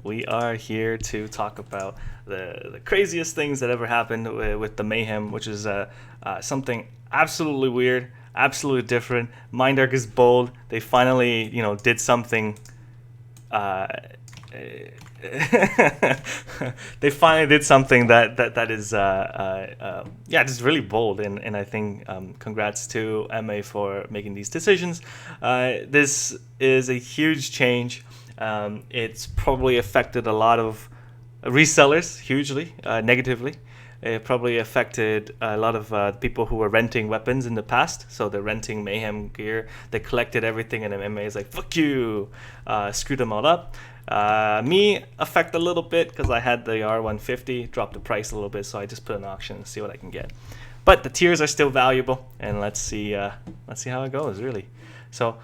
We are here to talk about the craziest things that ever happened with the Mayhem, which is something absolutely weird, absolutely different. Mindark is bold. They finally, did something. Uh, they finally did something that is yeah, just really bold, and I think congrats to MA for making these decisions. This is a huge change. It's probably affected a lot of resellers hugely negatively. It probably affected a lot of people who were renting weapons in the past. So they're renting Mayhem gear. They collected everything, and MMA is like, fuck you, screwed them all up. Me affect a little bit because I had the R150, dropped the price a little bit, so I just put an auction and see what I can get. But the tiers are still valuable, and let's see how it goes, really. So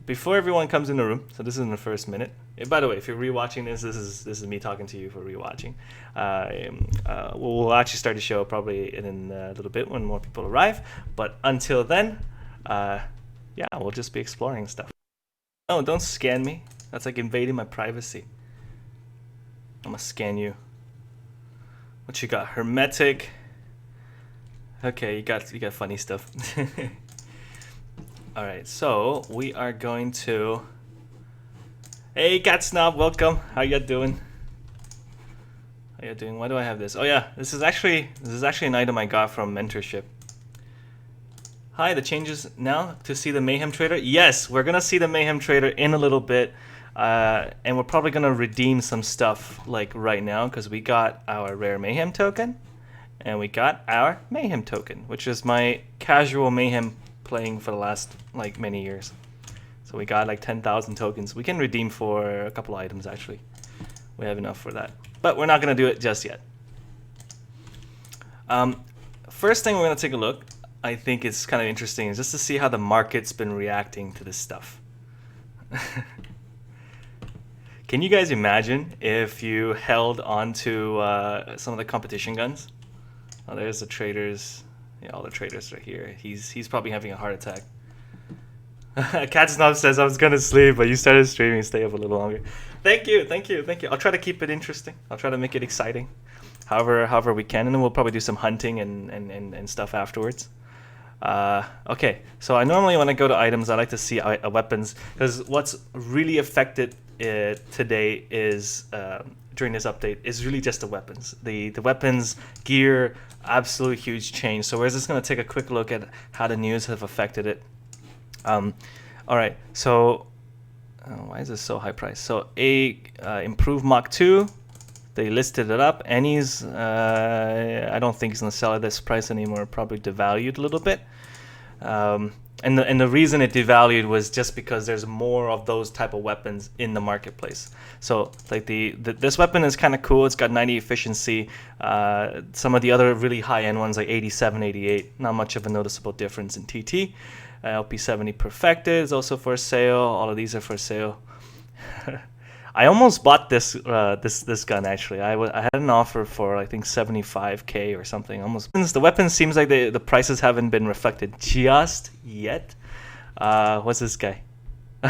before everyone comes in the room, so this is in the first minute. By the way, if you're rewatching this is me talking to you for rewatching. We'll actually start the show probably in a little bit when more people arrive. But until then, yeah, we'll just be exploring stuff. No, don't scan me. That's like invading my privacy. I'm gonna scan you. What you got? Hermetic. Okay, you got funny stuff. All right, so we are going to. Hey, Cat Snob, welcome. How you doing? How you doing? Why do I have this? Oh yeah, this is actually an item I got from mentorship. Hi, the changes now to see the Mayhem Trader. Yes, we're gonna see the Mayhem Trader in a little bit, and we're probably gonna redeem some stuff like right now because we got our rare Mayhem token, and we got our Mayhem token, which is my casual Mayhem playing for the last like many years. So we got like 10,000 tokens. We can redeem for a couple items actually. We have enough for that. But we're not gonna do it just yet. First thing we're gonna take a look, I think it's kind of interesting, is just to see how the market's been reacting to this stuff. Can you guys imagine if you held onto some of the competition guns? Oh, there's the traders. Yeah, all the traders are here. He's probably having a heart attack. Cat Snob says I was gonna sleep, but you started streaming. Stay up a little longer. Thank you. I'll try to keep it interesting. I'll try to make it exciting, however we can, and then we'll probably do some hunting and stuff afterwards. Okay, so I normally when I go to items, I like to see weapons because what's really affected today is during this update is really just the weapons. The weapons gear, absolute huge change. So we're just gonna take a quick look at how the news have affected it. All right, so why is this so high price? So improved Mach 2, they listed it up. Any's, I don't think he's gonna sell at this price anymore. Probably devalued a little bit. And the reason it devalued was just because there's more of those type of weapons in the marketplace. So like this weapon is kind of cool. It's got 90 efficiency. Some of the other really high end ones like 87, 88, not much of a noticeable difference in TT. LP70 perfected is also for sale. All of these are for sale. I almost bought this gun actually. I had an offer for I think 75k or something. Almost. The weapon seems like the prices haven't been reflected just yet. What's this guy?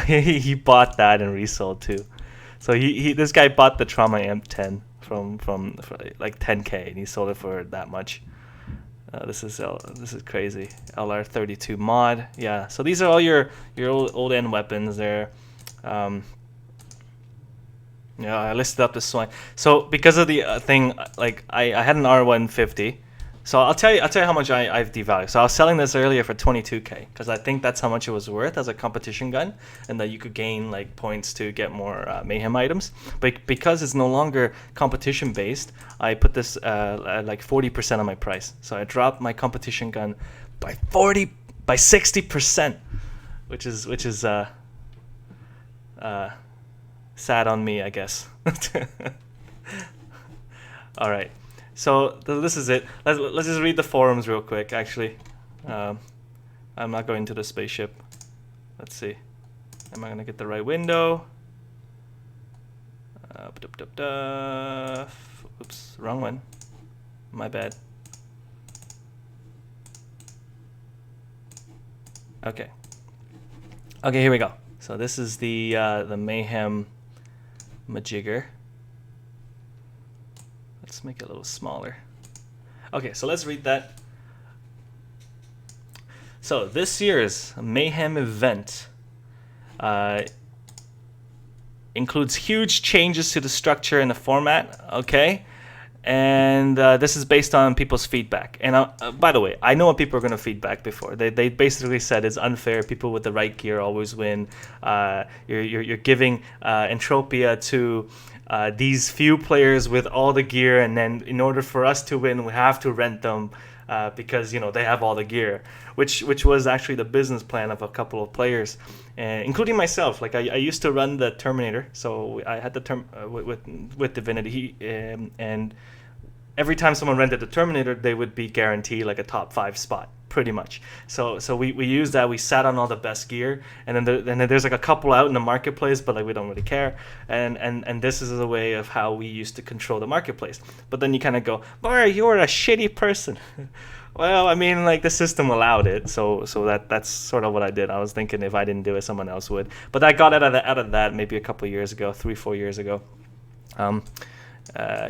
He bought that and resold too. So this guy bought the Trauma M10 from like 10k and he sold it for that much. This is crazy. LR32 mod. Yeah. So these are all your old end weapons there. Yeah, I listed up this one. So because of the thing, like I had an R150. So I'll tell you how much I've devalued. So I was selling this earlier for 22k because I think that's how much it was worth as a competition gun, and that you could gain like points to get more Mayhem items. But because it's no longer competition based, I put this at like 40% of my price. So I dropped my competition gun by 60%, which is sad on me, I guess. All right. So this is it. Let's just read the forums real quick. Actually, I'm not going to the spaceship. Let's see. Am I gonna get the right window? Oops, wrong one. My bad. Okay, here we go. So this is the Mayhem majigger. Let's make it a little smaller. Okay, so let's read that. So this year's Mayhem event includes huge changes to the structure and the format, okay? And this is based on people's feedback. And by the way, I know what people are going to feedback before. They basically said it's unfair. People with the right gear always win. You're giving Entropia to these few players with all the gear, and then in order for us to win, we have to rent them because, you know, they have all the gear, which was actually the business plan of a couple of players, including myself. Like I used to run the Terminator, so I had the with Divinity, and every time someone rented the Terminator, they would be guaranteed like a top 5 spot, pretty much. So we used that. We sat on all the best gear, and then there's like a couple out in the marketplace, but like we don't really care. And this is a way of how we used to control the marketplace. But then you kind of go, Mario, you're a shitty person. Well, I mean, like the system allowed it, so that's sort of what I did. I was thinking if I didn't do it, someone else would. But I got out of that maybe a couple of years ago, 3-4 years ago.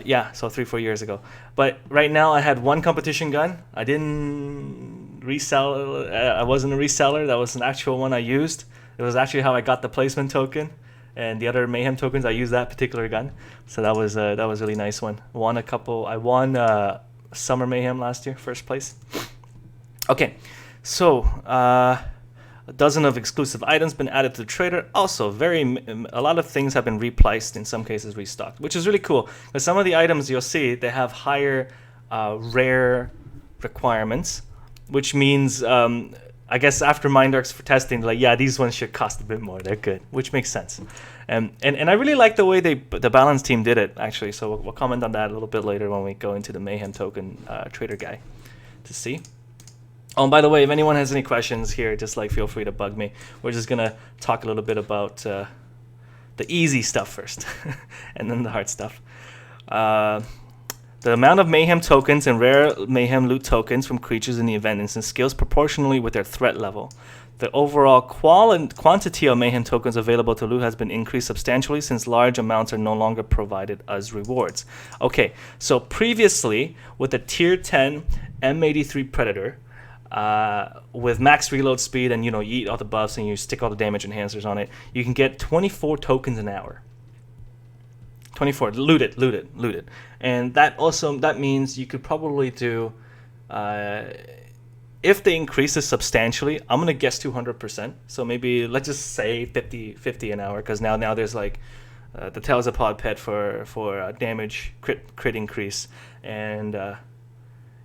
Yeah, so 3-4 years ago. But right now I had one competition gun. I didn't resell. I wasn't a reseller. That was an actual one I used. It was actually how I got the placement token, and the other Mayhem tokens. I used that particular gun. So that was a really nice one. I won Summer Mayhem last year, first place. Okay, so a dozen of exclusive items been added to the trader. Also, a lot of things have been repriced, in some cases restocked, which is really cool. Because some of the items you'll see, they have higher rare requirements, which means, I guess after Mindarks for testing, like, yeah, these ones should cost a bit more. They're good, which makes sense. And I really like the way the balance team did it, actually. So we'll comment on that a little bit later when we go into the Mayhem token trader guy to see. Oh, and by the way, if anyone has any questions here, just like feel free to bug me. We're just gonna talk a little bit about the easy stuff first, and then the hard stuff. The amount of Mayhem tokens and rare Mayhem loot tokens from creatures in the event instance scales proportionally with their threat level. The overall quantity of Mayhem tokens available to loot has been increased substantially since large amounts are no longer provided as rewards. Okay, so previously with the tier 10 M83 Predator, with max reload speed, and you eat all the buffs and you stick all the damage enhancers on it, you can get 24 tokens an hour. 24, loot it. And that means you could probably do, if they increase this substantially, I'm gonna guess 200%. So maybe let's just say 50 an hour, because now there's like the Telepod pet for damage crit increase, and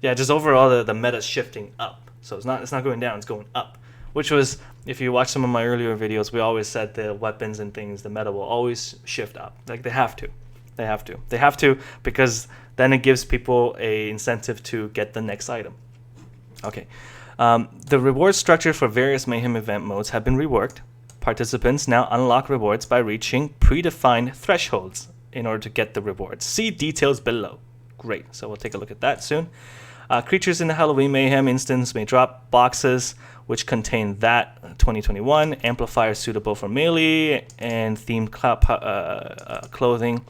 yeah, just overall the meta's shifting up. So it's not going down, it's going up. Which was, if you watch some of my earlier videos, we always said the weapons and things, the meta will always shift up. Like they have to, because then it gives people a incentive to get the next item. Okay, the reward structure for various Mayhem event modes have been reworked. Participants now unlock rewards by reaching predefined thresholds in order to get the rewards. See details below. Great, so we'll take a look at that soon. Creatures in the Halloween Mayhem instance may drop boxes which contain that 2021 amplifiers suitable for melee and themed clothing.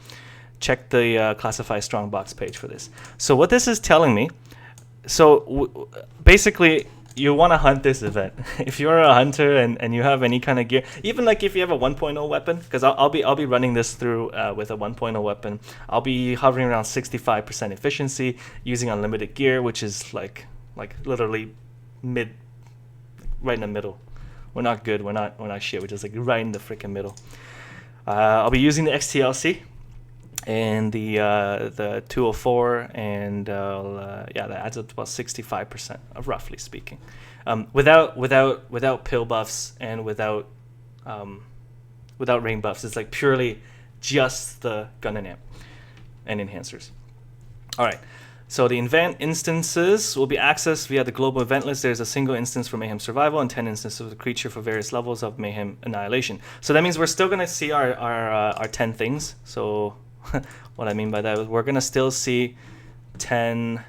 Check the Classify Strong box page for this. So what this is telling me, basically you want to hunt this event. If you're a hunter and you have any kind of gear, even like if you have a 1.0 weapon, because I'll be running this through with a 1.0 weapon, I'll be hovering around 65% efficiency using unlimited gear, which is like literally right in the middle. We're not good. We're not shit. We're just like right in the freaking middle. I'll be using the XTLC and the 204, and yeah, that adds up to about 65%, roughly speaking, without pill buffs and without rain buffs. It's like purely just the gun and amp and enhancers. All right, so the event instances will be accessed via the global event list. There's a single instance for Mayhem Survival and 10 instances of the creature for various levels of Mayhem Annihilation. So that means we're still gonna see our 10 things. So what I mean by that is we're gonna still see 10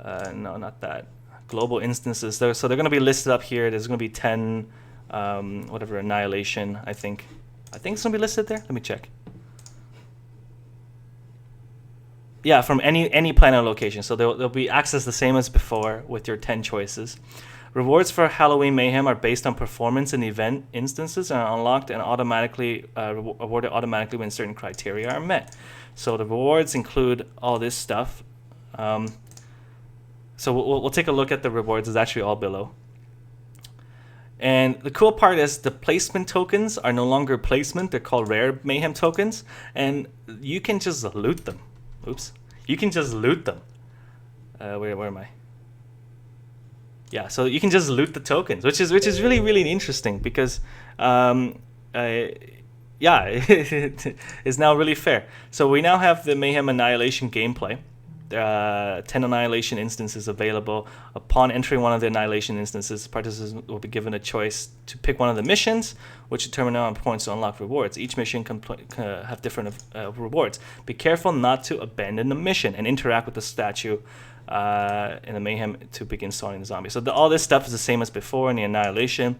no, not that, global instances there. So they're gonna be listed up here. There's gonna be 10 whatever Annihilation, I think it's gonna be listed there. Let me check. Yeah, from any planet location. So they'll be accessed the same as before with your 10 choices. Rewards for Halloween Mayhem are based on performance in event instances and are unlocked and automatically awarded automatically when certain criteria are met. So the rewards include all this stuff. So we'll take a look at the rewards. It's actually all below. And the cool part is the placement tokens are no longer placement. They're called rare Mayhem tokens. And you can just loot them. Oops. You can just loot them. Where am I? Yeah, so you can just loot the tokens, which is really interesting because yeah, it's now really fair. So we now have the Mayhem Annihilation gameplay. 10 Annihilation instances available. Upon entering one of the Annihilation instances, participants will be given a choice to pick one of the missions, which determine amount of points to unlock rewards. Each mission can have different rewards. Be careful not to abandon the mission and interact with the statue in the Mayhem to begin sawing the zombie. So all this stuff is the same as before in the Annihilation.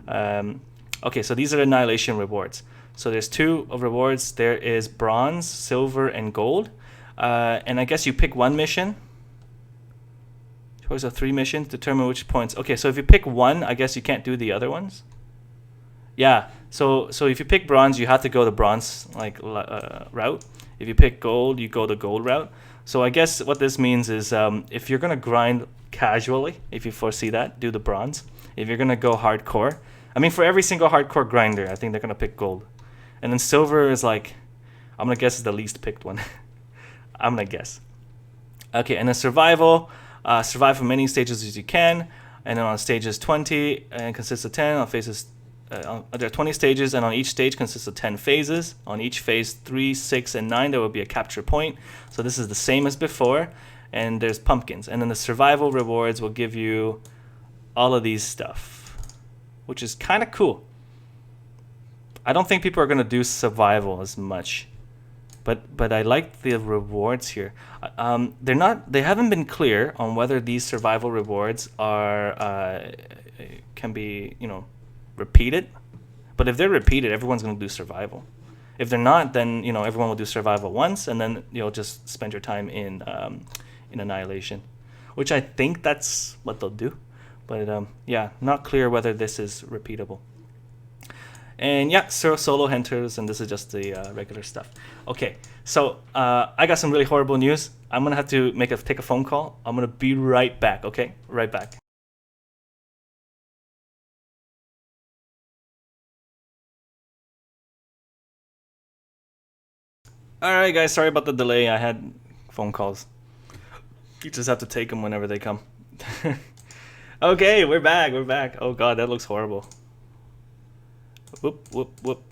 Okay, so these are the Annihilation rewards. So there's 2 of rewards. There is bronze, silver, and gold. And I guess you pick one mission. Choice of 3 missions, determine which points. Okay, so if you pick one, I guess you can't do the other ones. Yeah, so if you pick bronze, you have to go the bronze route. If you pick gold, you go the gold route. So I guess what this means is if you're gonna grind casually, if you foresee that, do the bronze. If you're gonna go hardcore, I mean for every single hardcore grinder, I think they're gonna pick gold. And then silver is like, I'm gonna guess is the least picked one. I'm gonna guess. Okay, and then survival. Survive for many stages as you can, and then on stages 20 and consists of 10. On phases, there are 20 stages, and on each stage consists of 10 phases. On each phase 3, 6, and 9, there will be a capture point. So this is the same as before, and there's pumpkins. And then the survival rewards will give you all of these stuff, which is kind of cool. I don't think people are gonna do survival as much. But I like the rewards here. They haven't been clear on whether these survival rewards are can be repeated. But if they're repeated, everyone's gonna do survival. If they're not, then everyone will do survival once, and then you'll just spend your time in Annihilation, which I think that's what they'll do. But yeah, not clear whether this is repeatable. And yeah, solo hunters, and this is just the regular stuff. Okay, so I got some really horrible news. I'm gonna have to take a phone call. I'm gonna be right back. Okay, right back. All right, guys. Sorry about the delay. I had phone calls. You just have to take them whenever they come. Okay, we're back. We're back. Oh God, that looks horrible. Whoop, whoop, whoop.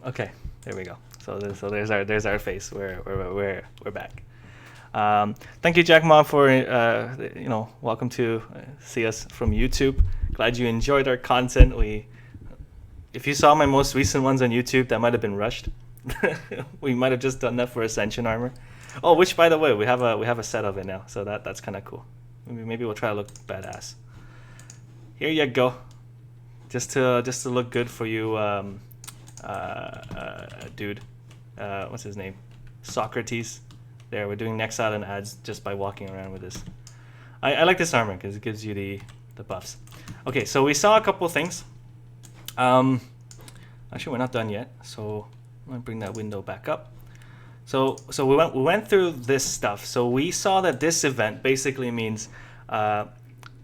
Okay, there we go. So there's our face. We're back. Thank you, Jack Ma, for welcome to see us from YouTube. Glad you enjoyed our content. If you saw my most recent ones on YouTube, that might have been rushed. We might have just done that for Ascension armor. Oh, which by the way, we have a set of it now, so that's kind of cool. Maybe we'll try to look badass. Here you go, just to look good for you, dude. What's his name? Socrates. There, we're doing Next Island ads just by walking around with this. I like this armor because it gives you the buffs. Okay, so we saw a couple things. Actually, we're not done yet, so I'm gonna bring that window back up. So we went through this stuff. So we saw that this event basically means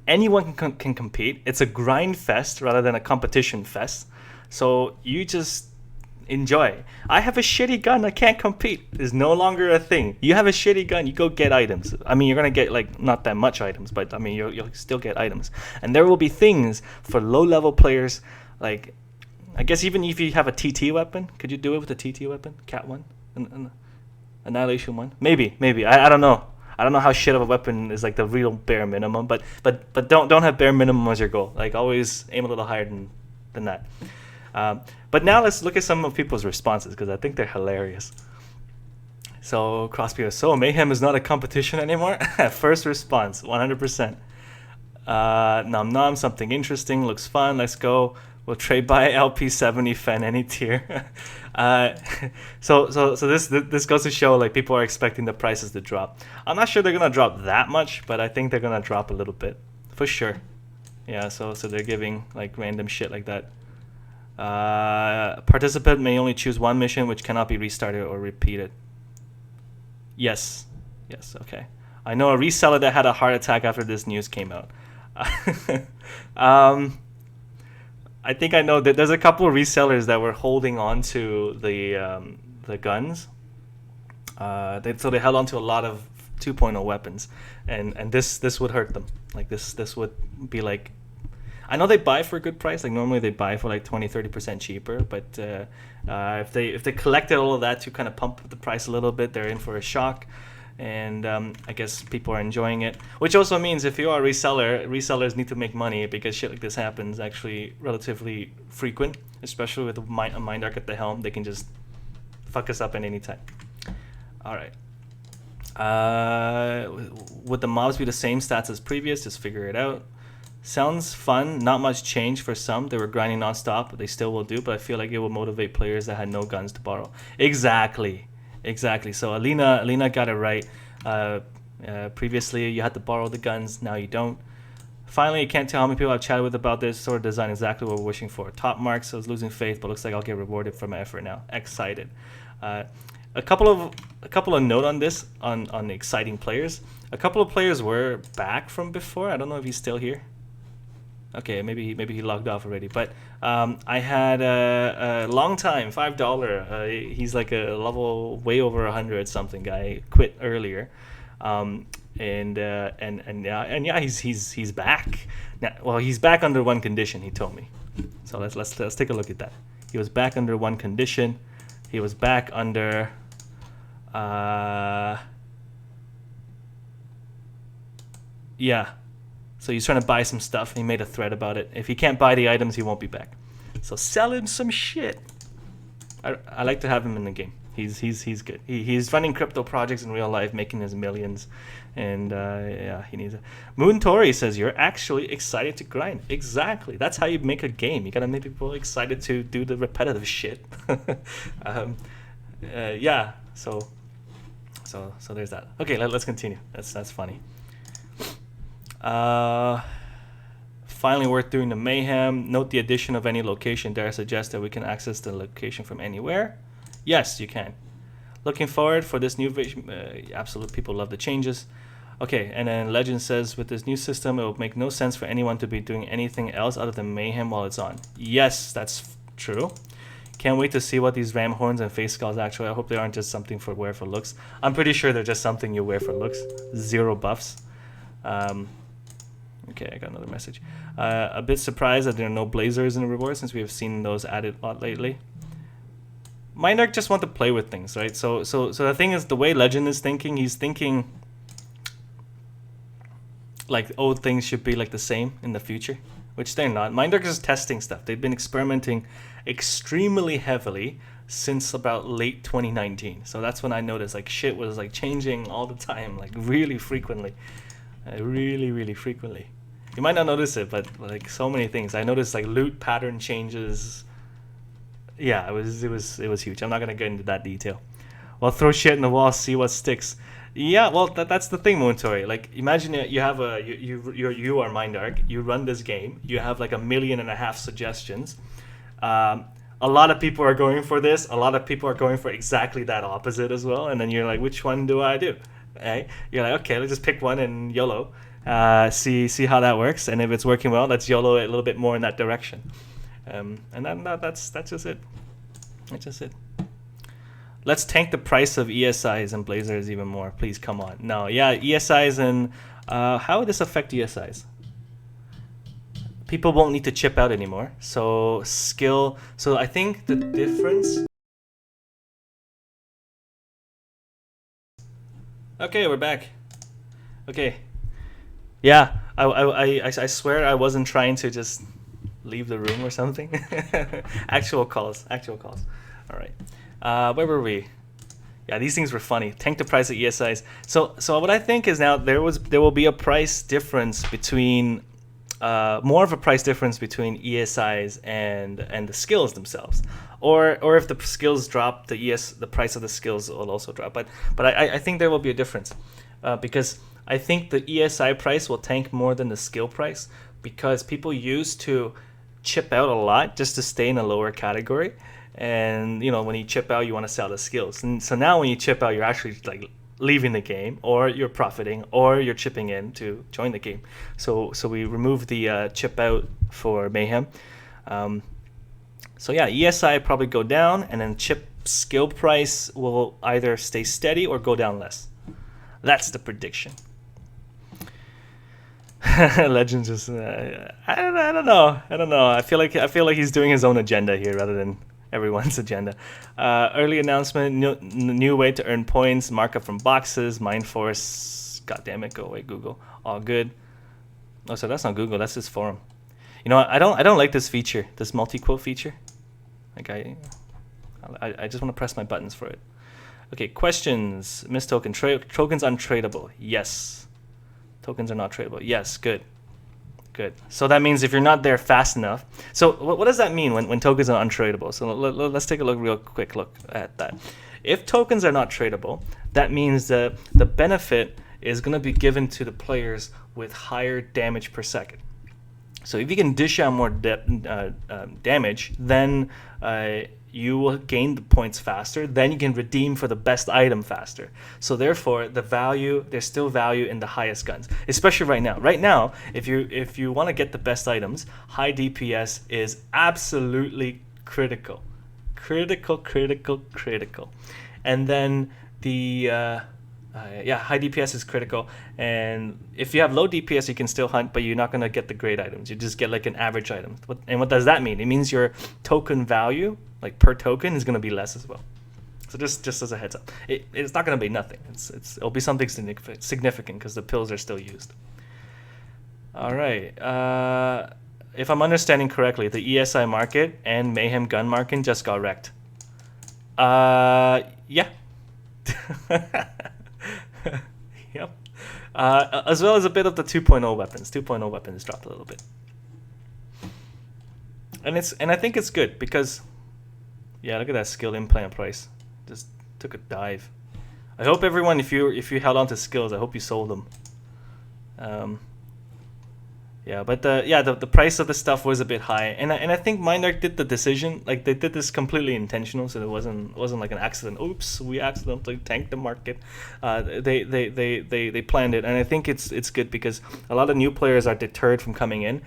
anyone can compete. It's a grind fest rather than a competition fest. So you just enjoy. I have a shitty gun, I can't compete. It's no longer a thing. You have a shitty gun, you go get items. I mean, you're gonna get like not that much items, but I mean you'll still get items. And there will be things for low-level players. Like, I guess even if you have a TT weapon, could you do it with a TT weapon? Cat 1? Annihilation 1? Maybe. I don't know. I don't know how shit of a weapon is like the real bare minimum, but don't have bare minimum as your goal. Like, always aim a little higher than that. But now let's look at some of people's responses, because I think they're hilarious. So Crossbeard, so Mayhem is not a competition anymore? First response, 100%. Nom nom, something interesting, looks fun, let's go. We'll trade by LP70 Fen any tier. So this goes to show like people are expecting the prices to drop. I'm not sure they're gonna drop that much, but I think they're gonna drop a little bit for sure. Yeah, so they're giving like random shit like that. Participant may only choose one mission, which cannot be restarted or repeated. Yes, okay. I know a reseller that had a heart attack after this news came out. I think I know that there's a couple of resellers that were holding on to the guns. So they held on to a lot of 2.0 weapons, and this would hurt them. Like this would be like, I know they buy for a good price. Like normally they buy for like 20-30% cheaper, but if they collected all of that to kind of pump the price a little bit, they're in for a shock. And I guess people are enjoying it, which also means if you are a reseller, resellers need to make money because shit like this happens actually relatively frequent, especially with a Mind Arc at the helm. They can just fuck us up at any time. All right. Would the mobs be the same stats as previous? Just figure it out. Sounds fun. Not much change for some. They were grinding nonstop, but they still will do. But I feel like it will motivate players that had no guns to borrow. Exactly. So Alina got it right. Previously, you had to borrow the guns. Now you don't. Finally, I can't tell how many people I've chatted with about this sort of design. Exactly what we're wishing for. Top marks. I was losing faith, but looks like I'll get rewarded for my effort now. Excited. A couple of note on this on the exciting players. A couple of players were back from before. I don't know if he's still here. Okay, maybe he logged off already. But I had a long time $5. He's like a level way over 100 something guy. Quit earlier, and yeah, he's back. Now, well, he's back under one condition. He told me. So let's take a look at that. He was back under one condition. He was back under. Yeah. So he's trying to buy some stuff. He made a thread about it. If he can't buy the items, he won't be back. So sell him some shit. I like to have him in the game. He's good. He's running crypto projects in real life, making his millions. And yeah, he needs a... Moon Tori says, you're actually excited to grind. Exactly. That's how you make a game. You got to make people excited to do the repetitive shit. Yeah. So there's that. Okay, let's continue. That's funny. Finally worth doing the mayhem. Note the addition of any location. Dare I suggest that we can access the location from anywhere? Yes, you can. Looking forward for this new vision. Absolute people love the changes. Okay, and then Legend says, with this new system, it will make no sense for anyone to be doing anything else other than mayhem while it's on. Yes, that's true. Can't wait to see what these ram horns and face skulls actually. I hope they aren't just something for wear for looks. I'm pretty sure they're just something you wear for looks. Zero buffs. Okay, I got another message. A bit surprised that there are no blazers in the reward since we have seen those added a lot lately. Mind Arc just want to play with things, right? So the thing is, the way Legend is thinking, he's thinking like old things should be like the same in the future, which they're not. Mind Arc is testing stuff. They've been experimenting extremely heavily since about late 2019. So that's when I noticed like shit was like changing all the time, like really frequently. Really frequently. You might not notice it, but like so many things. I noticed like loot pattern changes. Yeah, it was huge. I'm not gonna get into that detail. Well, throw shit in the wall, see what sticks. Yeah, well that's the thing, Moontori. Like imagine you have you are Mind Arc. You run this game. You have like 1.5 million suggestions. A lot of people are going for this. A lot of people are going for exactly that opposite as well. And then you're like, which one do I do? Right? You're like, okay, let's just pick one and YOLO. See how that works, and if it's working well, let's YOLO it a little bit more in that direction. And then that's just it. That's just it. Let's tank the price of ESIs and blazers even more. Please, come on. No, yeah, ESIs and how would this affect ESIs? People won't need to chip out anymore. So skill. So I think the difference. Okay, we're back. Okay. Yeah, I swear I wasn't trying to just leave the room or something. Actual calls. All right. Where were we? Yeah, these things were funny. Tank the price of ESIs. So what I think is now there will be a price difference between more of a price difference between ESIs and the skills themselves, or if the skills drop, the price of the skills will also drop. But I think there will be a difference, because I think the ESI price will tank more than the skill price, because people used to chip out a lot just to stay in a lower category, and when you chip out, you want to sell the skills, and so now when you chip out, you're actually like leaving the game, or you're profiting, or you're chipping in to join the game. So we removed the chip out for Mayhem. So yeah, ESI probably go down, and then chip skill price will either stay steady or go down less. That's the prediction. Legend just I don't know. I feel like he's doing his own agenda here rather than everyone's agenda. Early announcement, new way to earn points, markup from boxes, Mind Force. God damn it, go away, Google. All good. Oh, so that's not Google, that's his forum. I don't like this feature, this multi-quote feature. Like I just want to press my buttons for it. Okay, questions. Miss Token. Tokens untradeable. Yes. Tokens are not tradable. Yes, good. Good. So that means if you're not there fast enough. So what does that mean when tokens are untradeable? So let's take a real quick look at that. If tokens are not tradable, that means that the benefit is going to be given to the players with higher damage per second. So if you can dish out more damage, then you will gain the points faster. Then you can redeem for the best item faster. So therefore, there's still value in the highest guns, especially right now. Right now, if you want to get the best items, high DPS is absolutely critical. Critical. And then high DPS is critical, and if you have low DPS, you can still hunt, but you're not going to get the great items. You just get like an average item. And what does that mean? It means your token value, like per token, is going to be less as well. So just as a heads up, it's not going to be nothing. It'll be something significant because the pills are still used. All right. If I'm understanding correctly, the ESI market and Mayhem gun market just got wrecked. Yeah. Yep. As well as a bit of the 2.0 weapons. 2.0 weapons dropped a little bit. And I think it's good because, yeah, look at that skill implant price. Just took a dive. I hope everyone, if you held on to skills, I hope you sold them. The price of the stuff was a bit high, and I think Mindark did the decision, like they did this completely intentional, so it wasn't like an accident. Oops, we accidentally tanked the market. They planned it, and I think it's good because a lot of new players are deterred from coming in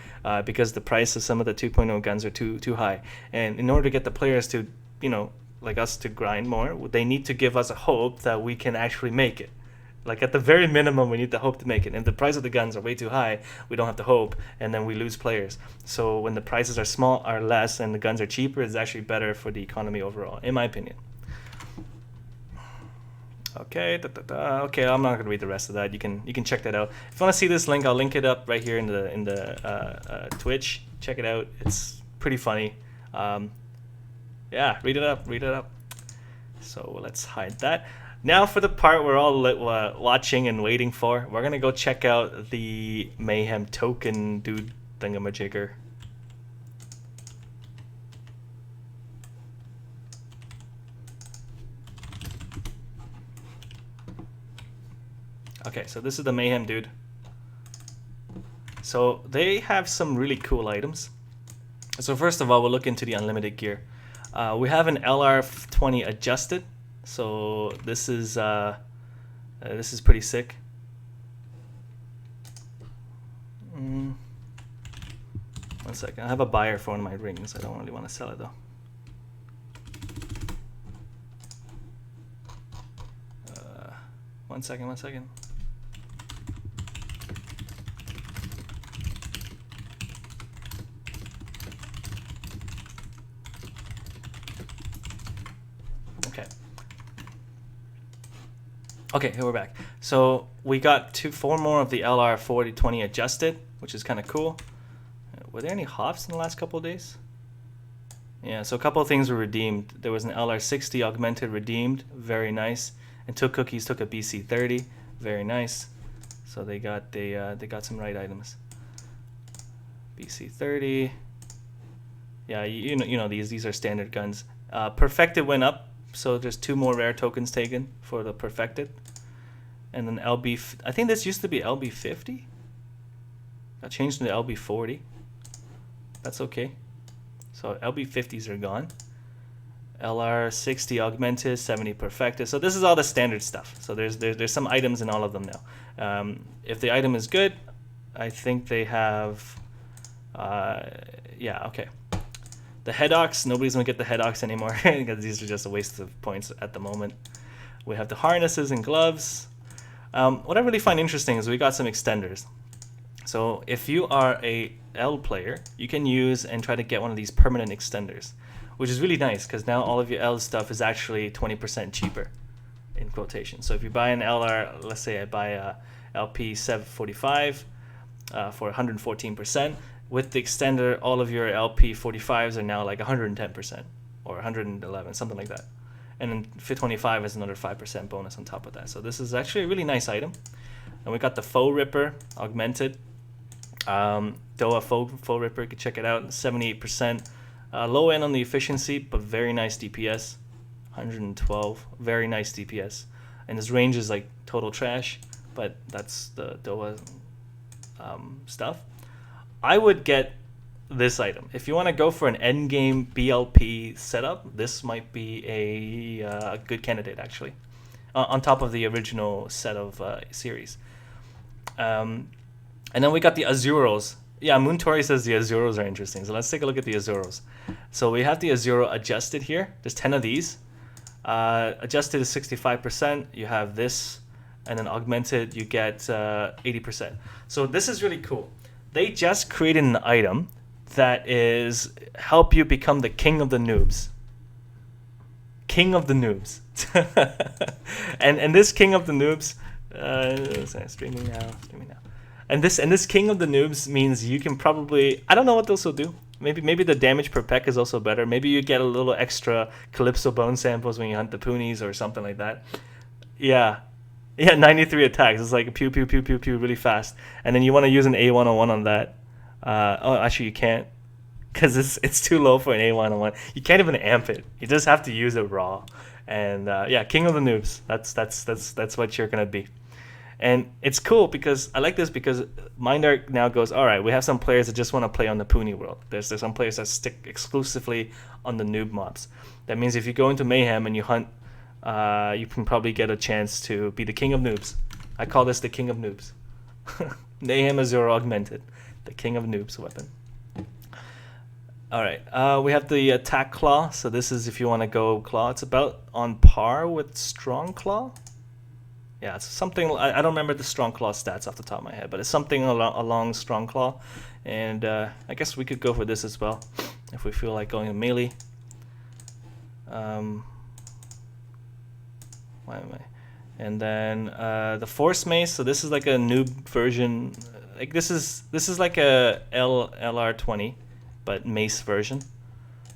because the price of some of the 2.0 guns are too high, and in order to get the players to like us to grind more, they need to give us a hope that we can actually make it. Like at the very minimum, we need the hope to make it. And if the price of the guns are way too high, we don't have the hope, and then we lose players. So when the prices are less, and the guns are cheaper, it's actually better for the economy overall, in my opinion. Okay, okay, I'm not gonna read the rest of that. You can check that out. If you want to see this link, I'll link it up right here in the Twitch. Check it out. It's pretty funny. Yeah, read it up. So let's hide that. Now for the part we're all watching and waiting for, we're gonna go check out the Mayhem token dude thingamajigger. Okay, so this is the Mayhem dude. So they have some really cool items. So first of all, we'll look into the unlimited gear. We have an LR20 adjusted. So this is pretty sick. One second, I have a buyer for one of my rings. I don't really want to sell it though. One second. Okay, here we're back. So we got 4 more of the LR4020 adjusted, which is kind of cool. Were there any hops in the last couple of days? Yeah, so a couple of things were redeemed. There was an LR60 augmented redeemed, very nice. And Took Cookies took a BC30, very nice. So they got some right items. BC 30. Yeah, you know these are standard guns. Perfected went up, so there's 2 more rare tokens taken for the perfected. And then LB, I think this used to be LB 50. Got changed to LB 40. That's okay. So LB 50s are gone. LR 60 augmented, 70 perfected. So this is all the standard stuff. So there's some items in all of them now. If the item is good, I think they have. Yeah, okay. The headox, nobody's gonna get the headox anymore because these are just a waste of points at the moment. We have the harnesses and gloves. What I really find interesting is we got some extenders. So if you are a L player, you can use and try to get one of these permanent extenders, which is really nice because now all of your L stuff is actually 20% cheaper, in quotation. So if you buy an LR, let's say I buy a LP 745 for 114%, with the extender, all of your LP 45s are now like 110% or 111, something like that. And then 525 is another 5% bonus on top of that. So this is actually a really nice item. And we got the Faux Ripper augmented. DOA Faux Ripper, you can check it out, 78%. Low end on the efficiency, but very nice DPS. 112, very nice DPS. And his range is like total trash, but that's the DOA stuff. I would get this item. If you want to go for an endgame BLP setup, this might be a good candidate, actually, on top of the original set of series. And then we got the Azuros. Yeah, Moontori says the Azuros are interesting. So let's take a look at the Azuros. So we have the Azuro adjusted here. There's 10 of these. Adjusted is 65%. You have this, and then augmented, you get 80%. So this is really cool. They just created an item that is help you become the king of the noobs. King of the noobs. and this king of the noobs, streaming now. And this king of the noobs means you can probably, I don't know what this will do. Maybe the damage per peck is also better. Maybe you get a little extra Calypso bone samples when you hunt the Poonies or something like that. Yeah, 93 attacks. It's like pew pew pew pew pew really fast. And then you want to use an A101 on that. Oh, actually you can't, because it's too low for an A101. You can't even amp it. You just have to use it raw. And yeah, king of the noobs. That's what you're gonna be. And it's cool because I like this because Mindark now goes, all right, we have some players that just want to play on the Poonie world. There's some players that stick exclusively on the noob mobs. That means if you go into Mayhem and you hunt, you can probably get a chance to be the king of noobs. I call this the king of noobs. Mayhem Azure augmented, the king of noobs weapon. All right, we have the attack claw. So this is if you want to go claw. It's about on par with strong claw. Yeah, it's something, I don't remember the strong claw stats off the top of my head, but it's something along strong claw. And I guess we could go for this as well if we feel like going to melee. Why am I? And then the force mace. So this is like a noob version. Like this is like a LR20, but mace version.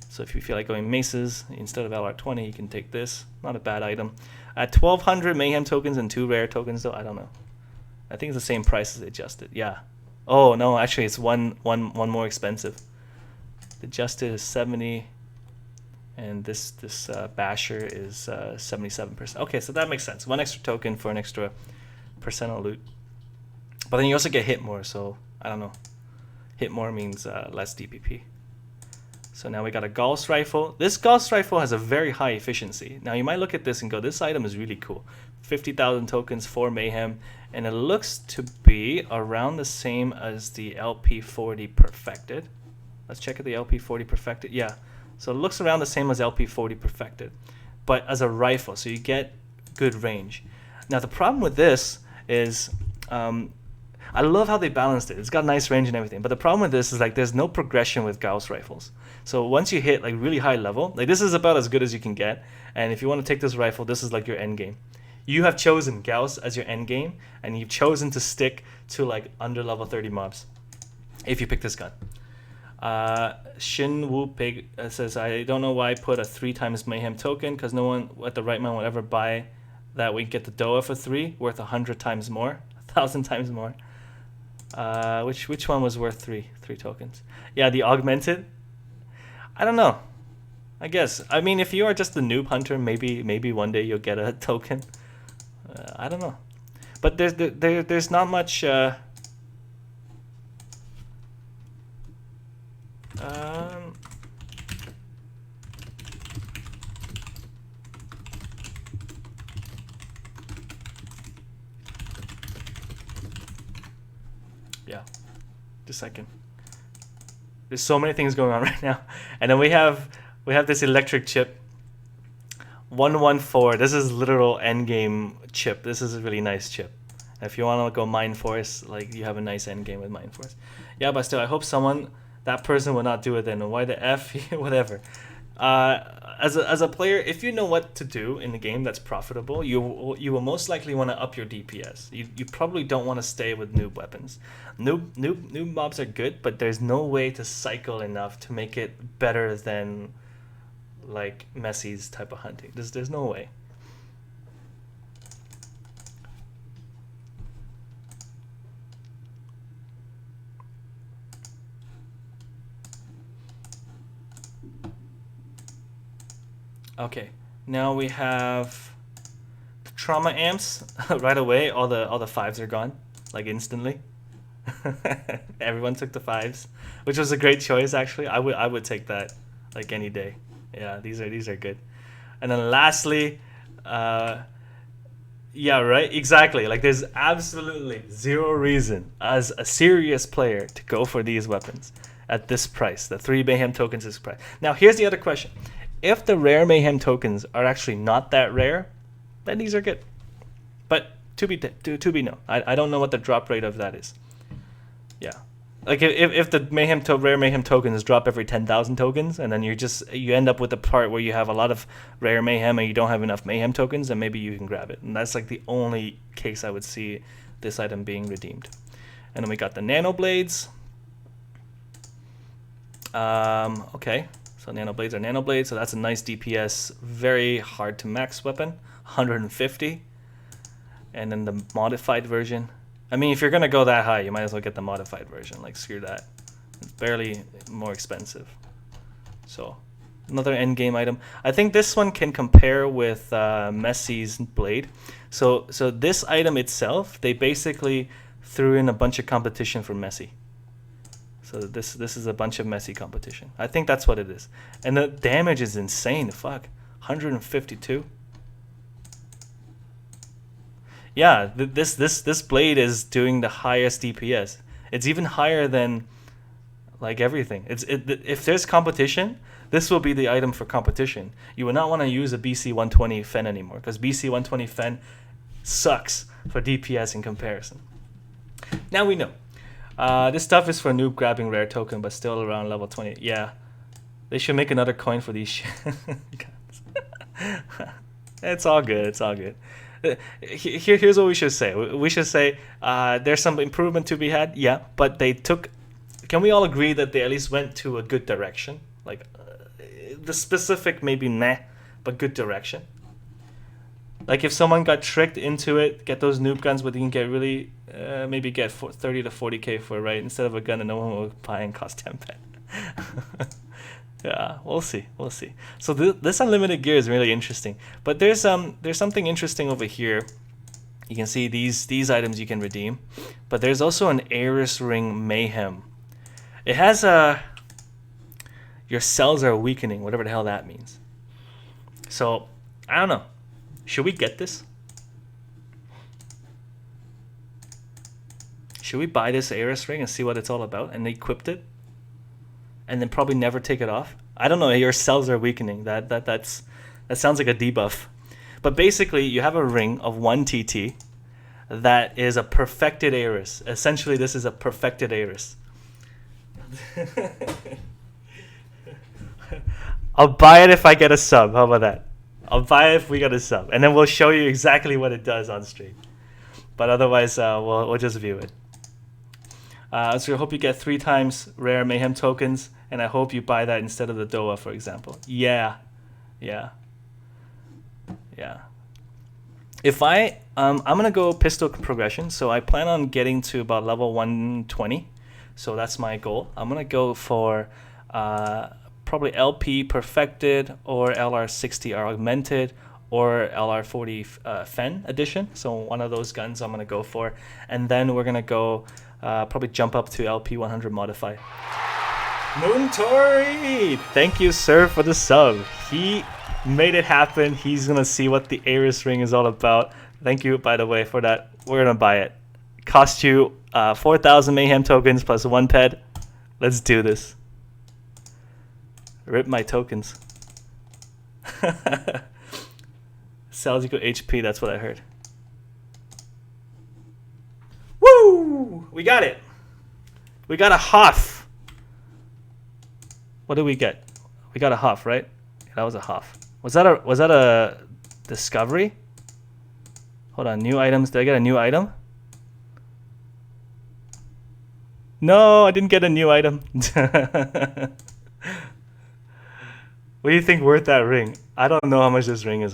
So if you feel like going maces instead of LR20, you can take this. Not a bad item. At 1,200 Mayhem tokens and 2 rare tokens, though, I don't know. I think it's the same price as adjusted. Yeah. Oh no, actually it's one more expensive. The adjusted is 70, and this basher is 77%. Okay, so that makes sense. 1 extra token for an extra percent of loot. But then you also get hit more, so I don't know. Hit more means less DPP. So now we got a Gauss rifle. This Gauss rifle has a very high efficiency. Now you might look at this and go, this item is really cool. 50,000 tokens for Mayhem, and it looks to be around the same as the LP40 Perfected. Let's check out the LP40 Perfected. Yeah, so it looks around the same as LP40 Perfected, but as a rifle, so you get good range. Now the problem with this is, I love how they balanced it. It's got nice range and everything. But the problem with this is like there's no progression with Gauss rifles. So once you hit like really high level, like this is about as good as you can get. And if you want to take this rifle, this is like your end game. You have chosen Gauss as your end game, and you've chosen to stick to like under level 30 mobs if you pick this gun. Shin Woo Pig says, I don't know why I put a 3 times Mayhem token, because no one at the right moment will ever buy that. We get the Doa for 3, worth 100 times more, 1,000 times more. Which one was worth three tokens? Yeah, the augmented. I don't know. I guess. I mean, if you are just a noob hunter, maybe one day you'll get a token. I don't know. But there's not much. Yeah, just a second. There's so many things going on right now, and then we have this electric chip. 114. This is literal end game chip. This is a really nice chip. If you want to go Mind Force, like you have a nice end game with Mind Force. Yeah, but still, I hope that person will not do it then. Why the F? Whatever. As a player, if you know what to do in the game that's profitable, you will most likely want to up your DPS. You probably don't want to stay with noob weapons. Noob mobs are good, but there's no way to cycle enough to make it better than like Messi's type of hunting. There's no way. Okay, now we have the trauma amps. Right away, all the fives are gone, like instantly. Everyone took the fives, which was a great choice actually. I would take that like any day. Yeah, these are good. And then lastly, yeah, right, exactly. Like there's absolutely zero reason as a serious player to go for these weapons at this price. The 3 Mayhem tokens is price. Now here's the other question. If the rare Mayhem tokens are actually not that rare, then these are good. But to be known. I don't know what the drop rate of that is. Yeah, like if the rare Mayhem tokens drop every 10,000 tokens, and then you end up with the part where you have a lot of rare Mayhem and you don't have enough Mayhem tokens, then maybe you can grab it. And that's like the only case I would see this item being redeemed. And then we got the Nano Blades. Okay. So Nano Blades are Nano Blades, so that's a nice DPS, very hard to max weapon, 150. And then the modified version. I mean, if you're going to go that high, you might as well get the modified version. Like, screw that. It's barely more expensive. So, another endgame item. I think this one can compare with Messi's Blade. So this item itself, they basically threw in a bunch of competition for Messi. So this is a bunch of Messi competition. I think that's what it is. And the damage is insane. Fuck. 152. Yeah, this blade is doing the highest DPS. It's even higher than like everything. If there's competition, this will be the item for competition. You will not want to use a BC 120 Fen anymore, because BC 120 Fen sucks for DPS in comparison. Now we know. This stuff is for noob grabbing rare token, but still around level 20. Yeah, they should make another coin for these shit. It's all good. It's all good. Here's what we should say. We should say there's some improvement to be had. Yeah, but they took. Can we all agree that they at least went to a good direction? Like the specific maybe meh, but good direction. Like if someone got tricked into it, get those noob guns, but you can get really maybe get 30 to 40k for it, right? Instead of a gun that no one will buy and cost 10 pen. Yeah, we'll see. So this unlimited gear is really interesting. But there's something interesting over here. You can see these items you can redeem. But there's also an Aeris ring Mayhem. It has your cells are weakening, whatever the hell that means. So I don't know. Should we get this? Should we buy this Aeris ring and see what it's all about and equip it? And then probably never take it off? I don't know, your cells are weakening. That sounds like a debuff. But basically, you have a ring of 1 TT that is a perfected Aeris. Essentially, this is a perfected Aeris. I'll buy it if I get a sub. How about that? I'll buy it if we get a sub. And then we'll show you exactly what it does on stream. But otherwise, we'll just view it. So I hope you get 3 times rare Mayhem tokens, and I hope you buy that instead of the Doa, for example. Yeah. If I'm gonna go pistol progression, so I plan on getting to about level 120. So that's my goal. I'm gonna go for probably LP perfected or LR60 augmented or LR40 Fen edition. So one of those guns I'm gonna go for, and then we're gonna go probably jump up to LP 100 modify. Moontori, thank you, sir, for the sub. He made it happen. He's gonna see what the Aeris ring is all about. Thank you, by the way, for that. We're gonna buy it. Cost you 4,000 Mayhem tokens plus 1 ped. Let's do this. Rip my tokens. Cells equal HP, that's what I heard. Woo! We got it. We got a Hoff. What did we get? We got a Hoff, right? Yeah, that was a Hoff. Was that a discovery? Hold on, new items. Did I get a new item? No, I didn't get a new item. What do you think worth that ring? I don't know how much this ring is.